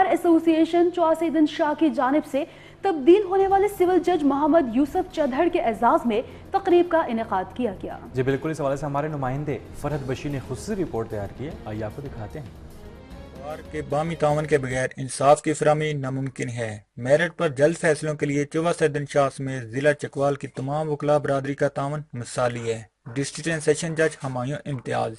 بار ایسوسی ایشن چواسیدن شاہ کی جانب سے تبدیل ہونے والے سول جج محمد یوسف چدھڑ کے اعزاز میں تقریب کا انعقاد کیا گیا۔ جی بالکل، اس حوالے سے ہمارے نمائندے فرحت بشیر نے خصوصی رپورٹ تیار کی ہے، آئیے آپ کو دکھاتے ہیں۔ کے باہمی تعاون کے بغیر انصاف کی فراہمی ناممکن ہے۔ میرٹ پر جلد فیصلوں کے لیے چواسیدن شاہ سمیت ضلع چکوال کی تمام وکلا برادری کا تعاون مثالی ہے۔ ڈسٹرکٹ اینڈ سیشن جج ہمایوں امتیاز۔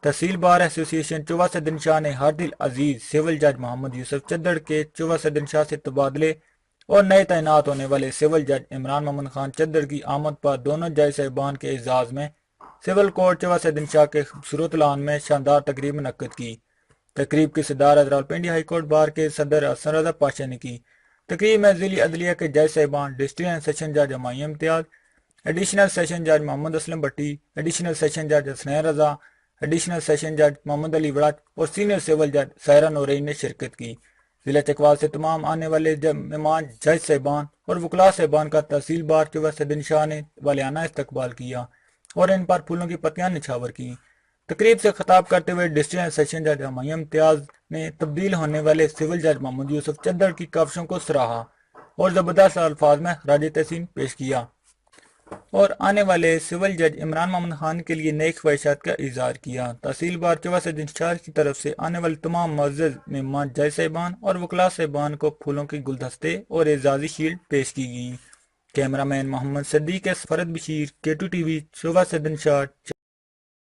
تحصیل بار ایسوسی ایشن چواسیدن شاہ نے ہر دل عزیز سول جج محمد یوسف چدھڑ کے چواسیدن شاہ سے تبادلے اور نئے تعینات ہونے والے سول جج عمران محمد خان چدھڑ کی آمد پر دونوں جج صاحبان کے اعزاز میں سول کورٹ چواسیدن شاہ کے خوبصورت لان میں شاندار تقریب منعقد کی۔ تقریب کی صدارت راولپنڈی ہائی کورٹ بار کے صدر حسن رضا پاشا نے کی۔ تقریب میں ضلعی عدلیہ کے جج صاحبان، ڈسٹرکٹ اینڈ سیشن جج ہمایوں امتیاز، ایڈیشنل سیشن جج محمد اسلم بٹی، ایڈیشنل سیشن جج حسنین رضا، ایڈیشنل سیشن جج محمد علی وڑچ اور سینئر سول جج سائرہ نورین نے شرکت کی۔ ضلع چکوال سے تمام آنے والے مہمان جج صاحبان اور وکلا صاحبان کا تحصیل بار چواسیدن شاہ نے والیانہ استقبال کیا اور ان پر پھولوں کی پتیاں نچھاور کی۔ تقریب سے خطاب کرتے ہوئے ڈسٹرکٹ اینڈ سیشن جج ہمایوں امتیاز نے تبدیل ہونے والے سول جج محمد یوسف چدھڑ کی کاوشوں کو سراہا اور زبردست الفاظ میں خراج تحسین پیش کیا اور آنے والے سول جج عمران محمد خان کے لیے نیک خواہشات کا اظہار کیا۔ تحصیل بار چواسیدن شاہ کی طرف سے آنے والے تمام معزز مہمان جج صاحبان اور وکلا صاحبان کو پھولوں کے گلدستے اور اعزازی شیلڈ پیش کی گئی۔ کیمرہ مین محمد صدیق فرحت بشیر، K2 TV، چواسیدن شاہ۔